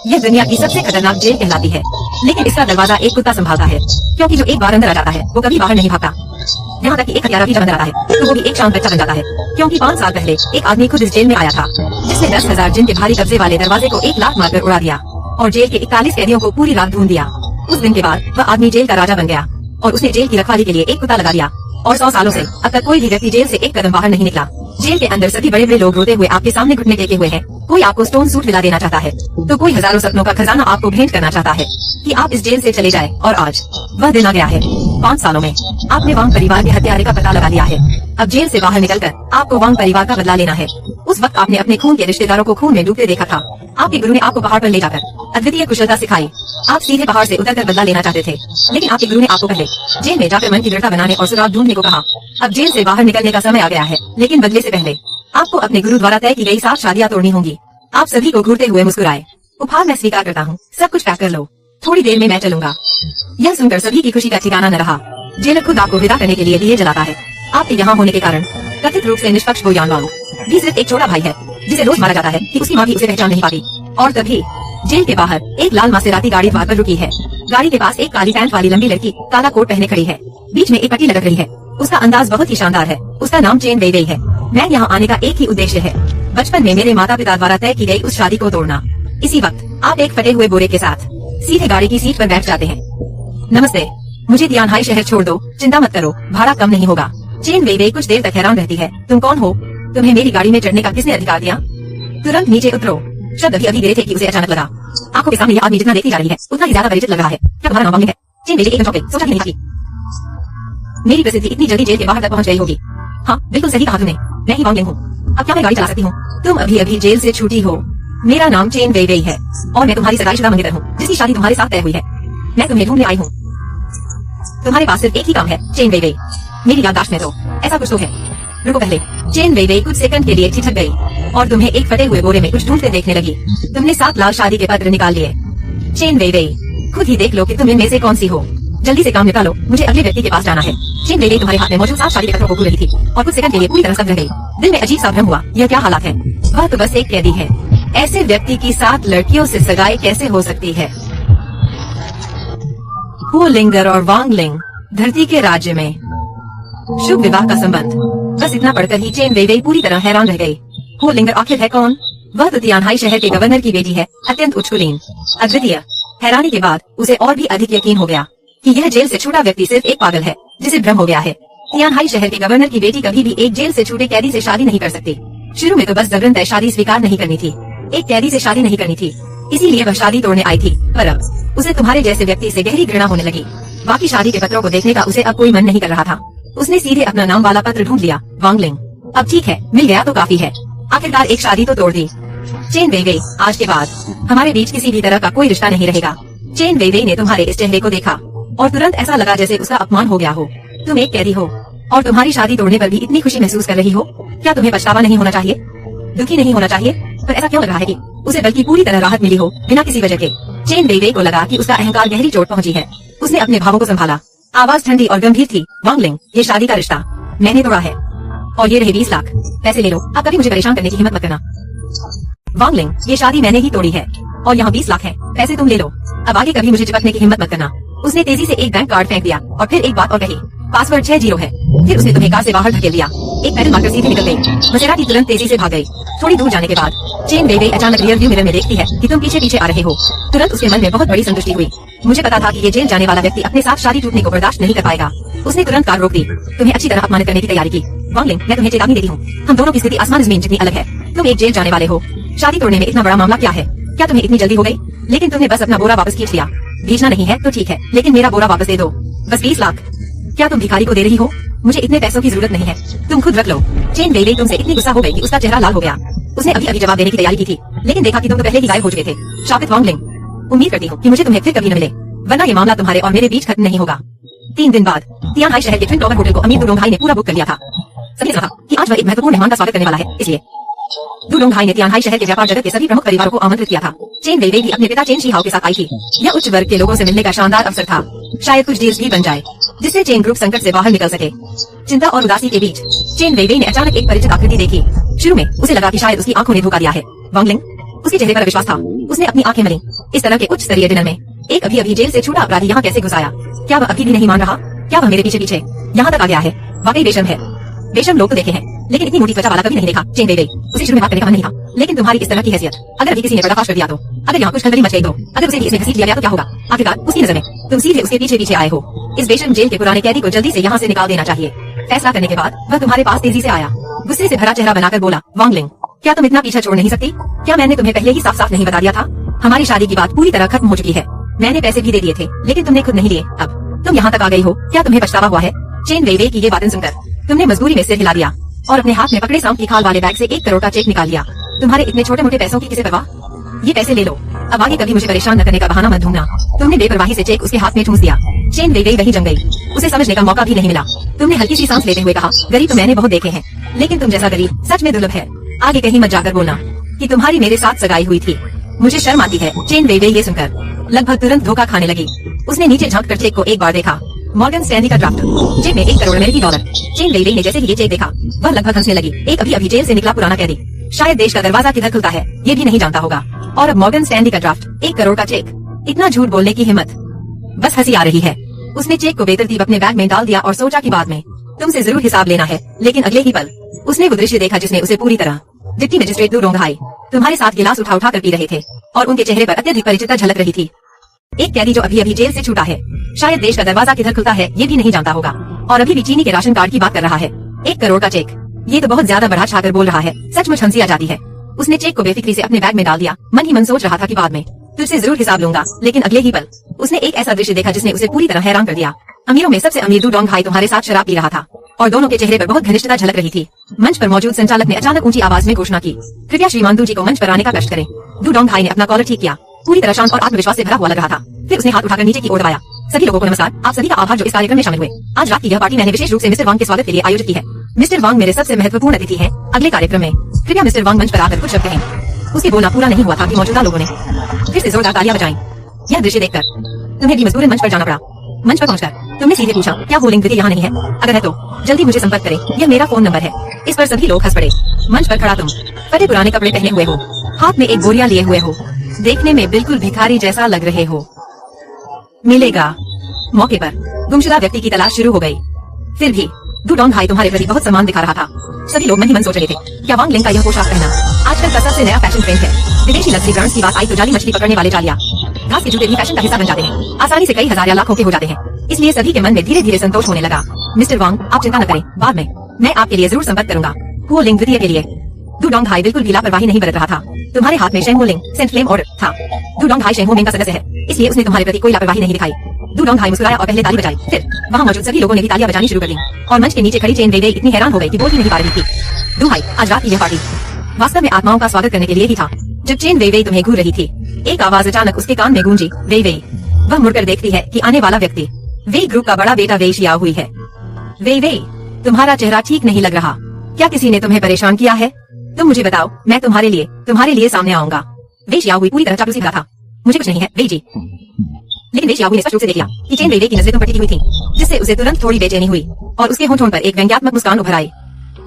यह दुनिया की सबसे खतरनाक जेल कहलाती है, लेकिन इसका दरवाजा एक कुत्ता संभालता है, क्योंकि जो एक बार अंदर आ जाता है वो कभी बाहर नहीं भागता। यहाँ तक कि एक हत्यारा भी जब अंदर आता है तो वो भी एक शांत बच्चा बन जाता है, क्योंकि 5 साल पहले एक आदमी खुद इस जेल में आया था, जिसने 10,000 जिन के भारी कब्जे वाले दरवाजे को 1 लाख मारकर उड़ा दिया और जेल के 41 कैदियों को पूरी रात ढूंढ दिया। उस दिन के बाद वह आदमी जेल का राजा बन गया और उसने जेल की रखवाली के लिए एक कुत्ता लगा दिया, और 100 सालों से अब तक कोई भी व्यक्ति जेल से एक कदम बाहर नहीं निकला। जेल के अंदर सभी बड़े बड़े लोग रोते हुए आपके सामने घुटने टेके हुए हैं। कोई आपको स्टोन सूट दिला देना चाहता है, तो कोई हजारों सपनों का खजाना आपको भेंट करना चाहता है कि आप इस जेल से चले जाएं। और आज वह दिन आ गया है। 5 सालों में आपने वांग परिवार के हत्यारे का पता लगा लिया है। अब जेल से बाहर निकलकर आपको वांग परिवार का बदला लेना है। उस वक्त आपने अपने खून के रिश्तेदारों को खून में डूबते देखा था। आपके गुरु ने आपको पहाड़ पर ले जाकर अद्वितीय कुशलता सिखाई। आप सीधे पहाड़ से उतरकर बदला लेना चाहते थे, लेकिन आपके गुरु ने आपको पहले जेल में जाकर मन की दृढ़ता बनाने और सुराग ढूंढने को कहा। अब जेल से बाहर निकलने का समय आ गया है, लेकिन बदले से पहले आपको अपने गुरु द्वारा तय की गई 7 शादियां तोड़नी होंगी। आप सभी को घूरते हुए मुस्कुराए। उपहार मैं स्वीकार करता हूँ, सब कुछ पैक कर लो, थोड़ी देर में मैं चलूंगा। यह सुनकर सभी की खुशी का ठिकाना न रहा। जेलर खुद आपको विदा करने के लिए दिए जलाता है। आपके यहाँ होने के कारण कथित रूप से निष्पक्ष बो यानवांग भी सिर्फ एक छोटा भाई है, जिसे रोज मारा जाता है कि उसकी माँ भी उसे पहचान नहीं पाती। और तभी जेल के बाहर एक लाल मासेराती गाड़ी द्वार पर रुकी है। गाड़ी के पास एक काली पैंट वाली लंबी लड़की काला कोट पहने खड़ी है। बीच में एक पट्टी लटक रही है। उसका अंदाज बहुत ही शानदार है। उसका नाम चेन वेइवेई है। मैं यहाँ आने का एक ही उद्देश्य है, बचपन में मेरे माता पिता द्वारा तय की गई उस शादी को तोड़ना। इसी वक्त आप एक फटे हुए बोरे के साथ सीधे गाड़ी की सीट पर बैठ जाते हैं। नमस्ते, मुझे तियानहाई शहर छोड़ दो, चिंता मत करो, भाड़ा कम नहीं होगा। चेन वेइवेई कुछ देर तक हैरान रहती है। तुम कौन हो? तुम्हें मेरी गाड़ी में चढ़ने का किसने अधिकार दिया? तुरंत नीचे उतरो। शब्द अभी गिरे थे कि उसे अचानक लगा आंखों के सामने यह आदमी जितना देखती जा रही है उतना ही ज्यादा परिचित लग रहा है। क्या तुम्हारा नाम वांगलिंग है? चेन वेइवेई एकदम चौंक गई, सोचा भी नहीं था कि मेरी प्रसिद्धि इतनी जल्दी जेल के बाहर तक पहुंच गई होगी। हाँ, बिल्कुल सही कहा तुमने, मैं ही वांगलिंग हूँ। अब क्या मैं गाड़ी चला सकती हूँ? तुम अभी अभी जेल से छूटी हो। मेरा नाम चेन वेइवेई है और मैं तुम्हारी सगाईशुदा मंगेतर हूँ, जिसकी शादी तुम्हारे साथ तय हुई है। मैं तुम्हें ढूंढने आई हूँ। तुम्हारे पास सिर्फ एक ही काम है चेन वेइवेई, मेरी याददाश्त में तो ऐसा कुछ तो है। रुको पहले। चेन वेइवेई कुछ सेकंड के लिए ठिठक गई और तुम्हें एक फटे हुए बोरे में कुछ ढूंढते देखने लगी। तुमने 7 लाल शादी के पत्र निकाल लिए। चेन वेइवेई, खुद ही देख लो कि तुम इनमें से कौन सी हो। जल्दी से काम निकालो, मुझे अगले व्यक्ति के पास जाना है। चेन वेइवेई तुम्हारे हाथ में मौजूद 7 शादी के पत्रों को घूर रही थी और कुछ सेकंड के लिए पूरी तरह स्तब्ध रह गई। दिल में अजीब सा भ्रम हुआ, यह क्या हालात है? वह तो बस एक कैदी है। ऐसे व्यक्ति की 7 लड़कियों से सगाई कैसे हो सकती है? हु लिंगर और वांगलिंग, धरती के राज्य में शुभ विवाह का संबंध। बस इतना पढ़कर ही चेन वेइवेई पूरी तरह हैरान रह गई। हु लिंगर आखिर है कौन? वह तो तियानहाई शहर के गवर्नर की बेटी है, अत्यंत उच्च कुलीन, अद्वितीय। हैरानी के बाद उसे और भी अधिक यकीन हो गया कि यह जेल से छूटा व्यक्ति सिर्फ एक पागल है, जिसे भ्रम हो गया है। तियानहाई शहर के गवर्नर की बेटी कभी भी एक जेल से छूटे कैदी से शादी नहीं कर सकती। शुरू में तो बस जबरन शादी स्वीकार नहीं करनी थी, एक कैदी से शादी नहीं करनी थी, इसीलिए वह शादी तोड़ने आई थी। पर अब उसे तुम्हारे जैसे व्यक्ति से गहरी घृणा होने लगी। बाकी शादी के पत्रों को देखने का उसे अब कोई मन नहीं कर रहा था। उसने सीधे अपना नाम वाला पत्र ढूंढ लिया, वांगलिंग। अब ठीक है, मिल गया तो काफी है। आखिरकार एक शादी तो तोड़ दी। चेन वेइवेई, आज के बाद हमारे बीच किसी भी तरह का कोई रिश्ता नहीं रहेगा। चेन वेइवेई ने तुम्हारे इस चेहरे को देखा और तुरंत ऐसा लगा जैसे उसका अपमान हो गया हो। तुम एक कैदी हो और तुम्हारी शादी तोड़ने पर भी इतनी खुशी महसूस कर रही हो। क्या तुम्हें पछतावा नहीं होना चाहिए? दुखी नहीं होना चाहिए? पर ऐसा क्यों लग रहा है कि उसे बल्कि पूरी तरह राहत मिली हो बिना किसी वजह के? चेन वेइवेई को लगा कि उसका अहंकार गहरी चोट पहुंची है। उसने अपने भावों को संभाला। आवाज ठंडी और गंभीर थी। वांगलिंग, ये शादी का रिश्ता मैंने तोड़ा है और ये रहे 20 लाख। पैसे ले लो, अब कभी मुझे परेशान करने की हिम्मत मत करना। वांगलिंग, ये शादी मैंने ही तोड़ी है और यहाँ 20 लाख है, पैसे तुम ले लो। अब आगे कभी मुझे चिपकने की हिम्मत मत करना। उसने तेजी से एक बैंक कार्ड फेंक दिया और फिर एक बात और कही, पासवर्ड 60 है। फिर उसने तुम्हें कार से बाहर धकेल दिया। एक पैडल मारकर सीधे निकल गई। मसेराती तुरंत तेजी से भाग गई। थोड़ी दूर जाने के बाद चेन वेइवेई अचानक रियर व्यू मिरर में देखती है कि तुम पीछे पीछे आ रहे हो। तुरंत उसके मन में बहुत बड़ी संतुष्टि हुई। मुझे पता था कि ये जेल जाने वाला व्यक्ति अपने साथ शादी टूटने को बर्दाश्त नहीं कर पाएगा। उसने तुरंत कार रोक दी। तुम्हें अच्छी तरह अपमानित करने की तैयारी की। वांगलिंग, मैं तुम्हें चेतावनी देती हूँ, हम दोनों की स्थिति आसमान जमीन जितनी अलग है। तुम एक जेल जाने वाले हो, शादी तोड़ने में इतना बड़ा मामला क्या है? क्या तुम्हें इतनी जल्दी हो गई? लेकिन तुमने बस अपना बोरा वापस खींच लिया। भेजना नहीं है तो ठीक है, लेकिन मेरा बोरा वापस दे दो। बस 20 लाख। क्या तुम भिखारी को दे रही हो? मुझे इतने पैसों की जरूरत नहीं है, तुम खुद रख लो। चेन वेइवेई तुमसे इतनी गुस्सा हो गई कि उसका चेहरा लाल हो गया। उसने अभी अभी जवाब देने की तैयारी की थी, लेकिन देखा कि तुम तो पहले ही गायब हो चुके थे। शापित वांगलिंग, उम्मीद करती हूँ कि मुझे तुम्हें फिर कभी न मिले, वरना ये मामला तुम्हारे और मेरे बीच खत्म नहीं होगा। 3 दिन बाद तियानहाई शहर के ट्विन टॉवर होटल को अमीर दुडोंगहाई ने पूरा बुक कर लिया था। सभी ने कहा कि आज वह एक महत्वपूर्ण मेहमान का स्वागत करने वाला है, इसलिए दुडोंगहाई ने तियानहाई शहर के व्यापार जगत के सभी प्रमुख परिवारों को आमंत्रित किया था। चेन वेइवेई भी अपने पिता चेन शी हाओ के साथ आई थी। यह उच्च वर्ग के लोगों से मिलने का शानदार अवसर था। शायद कुछ डील्स भी बन जाए जिससे चेन ग्रुप संकट से बाहर निकल सके। चिंता और उदासी के बीच चेन वेइवेई ने अचानक एक परिचित आकृति देखी। शुरू में उसे लगा कि शायद उसकी आंखों ने धोखा दिया है। वांगलिंग, उसके चेहरे पर विश्वास था। उसने अपनी आंखें मली इस तरह के उच्च स्तरीय डिनर में एक अभी अभी जेल से छूटा अपराधी यहाँ कैसे घुस आया? क्या वह अभी भी नहीं मान रहा? क्या वह मेरे पीछे पीछे यहाँ तक आ गया है? वाकई बेशर्म है। बेशर्म लोग तो देखे हैं, लेकिन इतनी मोटी त्वचा वाला कभी नहीं देखा। चेन वेइवेई, उसे शुरू में बात करने का मन नहीं था, लेकिन तुम्हारी इस तरह की हैसियत, अगर अभी किसी ने पर्दाफाश कर दिया तो, अगर यहाँ कुछ खलबली मच गई तो, अगर उसे भी इसमें घसीट लिया गया तो क्या होगा? आखिरकार उसकी नजर में तुम सीधे उसके पीछे पीछे आए हो। इस बेशर्म जेल के पुराने कैदी को जल्दी से यहाँ से निकाल देना चाहिए। फैसला करने के बाद वह तुम्हारे पास तेजी से आया, गुस्से से भरा चेहरा बनाकर बोला, वांग लिंग, क्या तुम इतना पीछा छोड़ नहीं सकती? क्या मैंने तुम्हें पहले ही साफ साफ नहीं बता दिया था? हमारी शादी की बात पूरी तरह खत्म हो चुकी है। मैंने पैसे भी दे दिए थे, लेकिन तुमने खुद नहीं लिए। अब तुम यहाँ तक आ गई हो, क्या तुम्हें पछतावा हुआ है? चेन वेइवेई की ये बातें सुनकर तुमने मजबूरी में सिर हिला दिया और अपने हाथ में पकड़े सांप की खाल वाले बैग से 1 करोड़ का चेक निकाल लिया। तुम्हारे इतने छोटे मोटे पैसों की किसे परवाह? ये पैसे ले लो, अब आगे कभी मुझे परेशान न करने का बहाना मत ढूंढना। तुमने बेपरवाही से चेक उसके हाथ में ठूंस दिया। चेन वेइवेई वहीं जम गई, उसे समझने का मौका भी नहीं मिला। तुमने हल्की सी सांस लेते हुए कहा, गरीब तो मैंने बहुत देखे हैं, लेकिन तुम जैसा गरीब सच में दुर्लभ है। आगे कहीं मत जाकर बोलना कि तुम्हारी मेरे साथ सगाई हुई थी। मुझे शर्म आती है। चेन वेइवेई ये सुनकर लगभग तुरंत धोखा खाने लगी। उसने नीचे झांक कर चेक को एक बार देखा, मॉर्गन स्टैनली का ड्राफ्ट, जेब में 1 करोड़ अमेरिकी डॉलर। चेन वेइवेई ने जैसे ही ये चेक देखा, वह लगभग हंसने लगी। एक अभी अभी जेल से निकला पुराना कैदी शायद देश का दरवाजा किधर खुलता है ये भी नहीं जानता होगा, और अब मॉर्गन स्टैनली का ड्राफ्ट, 1 करोड़ का चेक। इतना झूठ बोलने की हिम्मत, बस हंसी आ रही है। उसने चेक को बेतरतीब अपने बैग में डाल दिया और सोचा कि बाद में तुमसे जरूर हिसाब लेना है। लेकिन अगले ही पल उसने वो दृश्य देखा जिसने उसे पूरी तरह डिप्टी मजिस्ट्रेट डू डोंगहाई तुम्हारे साथ गिलास उठा उठा कर पी रहे थे, और उनके चेहरे पर अत्यधिक परिचितता झलक रही थी। एक कैदी जो अभी अभी जेल से छूटा है, शायद देश का दरवाजा किधर खुलता है ये भी नहीं जानता होगा, और अभी भी चीनी के राशन कार्ड की बात कर रहा है। 1 करोड़ का चेक, ये तो बहुत ज्यादा बढ़ा चढ़ाकर बोल रहा है। सचमुच हंसी आ जाती है। उसने चेक को बेफिक्री से अपने बैग में डाल दिया। मन ही मन सोच रहा था कि बाद में तुझसे जरूर हिसाब लूंगा, लेकिन अगले ही पल उसने एक ऐसा दृश्य देखा जिसने उसे पूरी तरह हैरान कर दिया। अमीरों में सबसे अमीर डू डोंगहाई तुम्हारे साथ शराब पी रहा था, और दोनों के चेहरे पर बहुत घनिष्ठता झलक रही थी। मंच पर मौजूद संचालक ने अचानक ऊंची आवाज में घोषणा की, कृपया श्रीमान डू जी को मंच पर आने का कष्ट करें। डू डोंगहाई ने अपना कॉलर ठीक किया, पूरी तरह शांत और आत्मविश्वास से भरा हुआ लग रहा था। फिर उसने हाथ उठाकर नीचे की ओर दबाया। सभी लोगों को नमस्कार, आप सभी का आभार जो इस कार्यक्रम में शामिल हुए। आज रात की यह पार्टी मैंने विशेष रूप से मिस्टर वांग के स्वागत के लिए आयोजित की है। मिस्टर वांग मेरे सबसे महत्वपूर्ण अतिथि हैं। अगले कार्यक्रम में कृपया मिस्टर वांग मंच पर आकर कुछ शब्द कहें। उसके बोलना पूरा नहीं हुआ था कि मौजूदा लोगों ने फिर से जोरदार तालियां बजाईं। यह दृश्य देखकर तुम्हें भी मजबूरन मंच पर जाना पड़ा। मंच पर पहुंचकर तुमने सीधे पूछा, क्या वो लिंग विधि यहाँ नहीं है? अगर है तो जल्दी मुझे संपर्क करें, यह मेरा फोन नंबर है। इस पर सभी लोग हंस पड़े। मंच पर खड़ा तुम फटे पुराने कपड़े पहने हुए हो, हाथ में एक बोरिया लिए हुए हो, देखने में बिल्कुल भिखारी जैसा लग रहे हो। मिलेगा। मौके पर गुमशुदा व्यक्ति की तलाश शुरू हो गई। फिर भी डू डोंगहाई तुम्हारे प्रति बहुत सम्मान दिखा रहा था। सभी लोग मन ही मन सोच रहे थे, क्या वांग लिंग का यह पोशाक पहना आजकल का सबसे नया फैशन ट्रेंड है? विदेशी लग्जरी ब्रांड्स की बात आई तो जाली मछली पकड़ने वाले जालिया घास के जूते भी फैशन का हिस्सा बन जाते हैं, आसानी से कई हजार या लाखों के हो जाते हैं। इसलिए सभी के मन में धीरे धीरे संतोष होने लगा। मिस्टर वांग, आप चिंता न करें, बाद में मैं आपके लिए जरूर संपर्क करूंगा। वो लिंग द्वितीय के लिए डू डोंगहाई बिल्कुल भी लापरवाही नहीं बरत रहा था। तुम्हारे हाथ में शेंगहो लिंग सेंट फ्लेम ऑर्डर था। डू डोंगहाई शेंगहो लिंग का सदस्य है, इसलिए उसने तुम्हारे प्रति कोई लापरवाही नहीं दिखाई। डू डोंगहाई मुस्कुराया और पहले ताली बजाई। फिर वहाँ मौजूद सभी लोगों ने भी तालियां बजानी शुरू कर दी, और मंच के नीचे खड़ी चेन वेइवेई इतनी हैरान हो गई कि बोल ही नहीं पा रही थी। डू हाई, आज रात की यह पार्टी वास्तव में आत्माओं का स्वागत करने के लिए ही था। जब चेन वेइवेई तुम्हें घूर रही थी, एक आवाज अचानक उसके कान में गूंजी, वेइवेई। वह मुड़कर देखती है कि आने वाला व्यक्ति वेई ग्रुप का बड़ा बेटा वेई शियाओ हुई है। वेइवेई, तुम्हारा चेहरा ठीक नहीं लग रहा। क्या किसी ने तुम्हें परेशान किया है? तुम मुझे बताओ, मैं तुम्हारे लिए सामने आऊंगा। वेई शियाओ हुई पूरी तरह चापलूसी भरा था। मुझे कुछ नहीं है वेई जी। लेकिन वेई शियाओ हुई ने स्पष्ट रूप से देख लिया कि चेन वेइवेई की नजरें तुम पर टिकी हुई थी, जिससे उसे तुरंत थोड़ी बेचैनी हुई और उसके होंठों पर एक व्यंग्यात्मक मुस्कान उभर आई।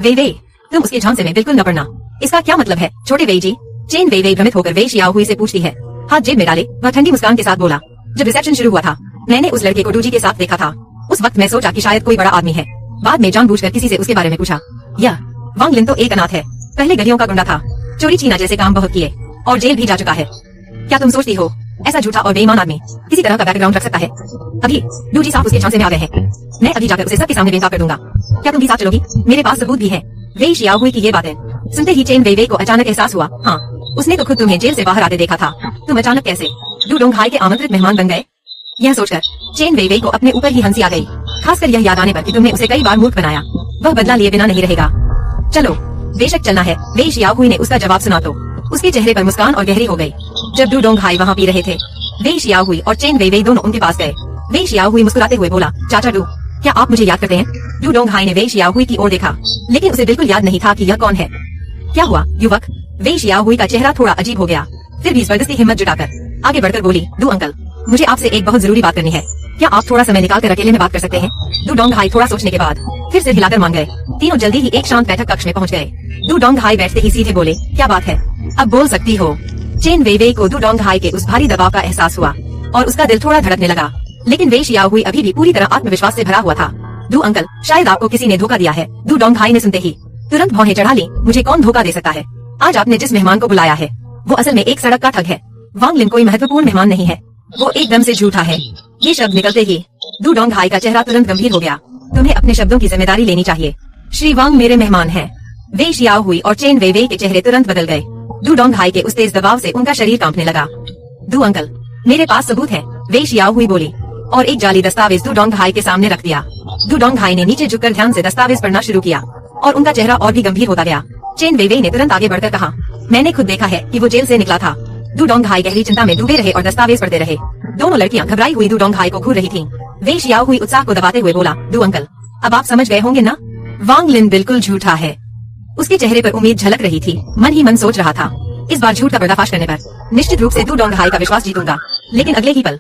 वेइवेई, तुम उसके झांसे में बिल्कुल न पड़ना। इसका क्या मतलब है छोटे वेई जी? चेन वेइवेई भ्रमित होकर वेई शियाओ हुई से पूछती है। हाथ जेब में डाले वह ठंडी मुस्कान के साथ बोला, जब रिसेप्शन शुरू हुआ था मैंने उस लड़के को डूजी के साथ देखा था। उस वक्त मैं सोचा कि शायद कोई बड़ा आदमी है। बाद में जानबूझकर किसी से उसके बारे में पूछा। यह वांग लिन तो एक अनाथ है, पहले गलियों का गुंडा था, चोरी छीना जैसे काम बहुत किए और जेल भी जा चुका है। क्या तुम सोचती हो ऐसा झूठा और बेईमान आदमी किसी तरह का बैकग्राउंड रख सकता है? अभी डूजी साहब उसके झांसे में आ गए हैं। मैं अभी जाकर उसे सबके सामने बेनकाब कर दूंगा। क्या तुम भी साथ चलोगी? मेरे पास सबूत भी है। वेई शियाओ हुई की ये बातें सुनते ही चेन वेइवेई को अचानक एहसास हुआ, हाँ उसने तो खुद तुम्हें जेल से बाहर आते देखा था। तुम अचानक कैसे डू डोंगहाई के आमंत्रित मेहमान बन गए? यह सोचकर चेन वेइवेई को अपने ऊपर ही हंसी आ गई, खासकर यह याद आने पर कि तुमने उसे कई बार मूर्ख बनाया। वह बदला लिए बिना नहीं रहेगा। चलो, बेशक चलना है। वेई शियाओ हुई ने उसका जवाब सुना तो उसके चेहरे पर मुस्कान और गहरी हो गई। जब डू डोंगहाई वहाँ पी रहे थे, वेई शियाओ हुई और चेन वेइवेई दोनों उनके पास गए। वेई शियाओ हुई मुस्कुराते हुए बोला, चाचा डू, क्या आप मुझे याद करते हैं? डू डोंगहाई ने वेई शियाओ हुई की ओर देखा, लेकिन उसे बिल्कुल याद नहीं था कि यह कौन है। क्या हुआ युवक? वेई शियाओ हुई का चेहरा थोड़ा अजीब हो गया, फिर भी जबरदस्ती हिम्मत जुटाकर आगे बढ़कर बोली, डू अंकल, मुझे आपसे एक बहुत जरूरी बात करनी है। क्या आप थोड़ा समय निकाल कर अकेले में बात कर सकते हैं? डू डोंगहाई थोड़ा सोचने के बाद फिर सिर हिलाकर मान गए। तीनों जल्दी ही एक शांत बैठक कक्ष में पहुंच गए। डू डोंगहाई बैठते ही सीधे बोले, क्या बात है? अब बोल सकती हो। चेन वेइवेई को दू डोंगहाई के उस भारी दबाव का एहसास हुआ और उसका दिल थोड़ा धड़कने लगा। लेकिन वे शियाओहुई अभी भी पूरी तरह आत्मविश्वास से भरा हुआ था। दू अंकल, शायद आपको किसी ने धोखा दिया है। दू डोंगहाई ने सुनते ही तुरंत भौहें चढ़ा ली। मुझे कौन धोखा दे सकता है? आज आपने जिस मेहमान को बुलाया है वो असल में एक सड़क का ठग है। वांग लिन कोई महत्वपूर्ण मेहमान नहीं है, वो एकदम से झूठा है। ये शब्द निकलते ही दू डोंगहाई का चेहरा तुरंत गंभीर हो गया। तुम्हें अपने शब्दों की जिम्मेदारी लेनी चाहिए। श्री वांग मेरे मेहमान हैं। वे शियाओहुई और चेन वेइवेई के चेहरे तुरंत बदल गए। दू डोंगहाई के उस तेज दबाव से उनका शरीर कांपने लगा। दू अंकल, मेरे पास सबूत है, वे शियाओहुई बोली और एक जाली दस्तावेज दू डोंगहाई के सामने रख दिया। दू डोंगहाई ने नीचे झुककर ध्यान से दस्तावेज पढ़ना शुरू किया और उनका चेहरा और भी गंभीर होता गया। चेन वेइवेई ने तुरंत आगे बढ़कर कहा, मैंने खुद देखा है कि वो जेल से निकला था। दू डोंगहाई गहरी चिंता में डूबे रहे और दस्तावेज पढ़ते रहे। दोनों लड़कियां घबराई हुई दू डोंगहाई को घूर रही थीं। वे शियाओहुई उत्साह को दबाते हुए बोला, दू अंकल, अब आप समझ गए होंगे ना? वांग लिन बिल्कुल झूठा है। उसके चेहरे पर उम्मीद झलक रही थी। मन ही मन सोच रहा था, इस बार झूठ का पर्दाफाश करने पर निश्चित रूप से दू डोंगहाई का विश्वास जीतूंगा। लेकिन अगले ही पल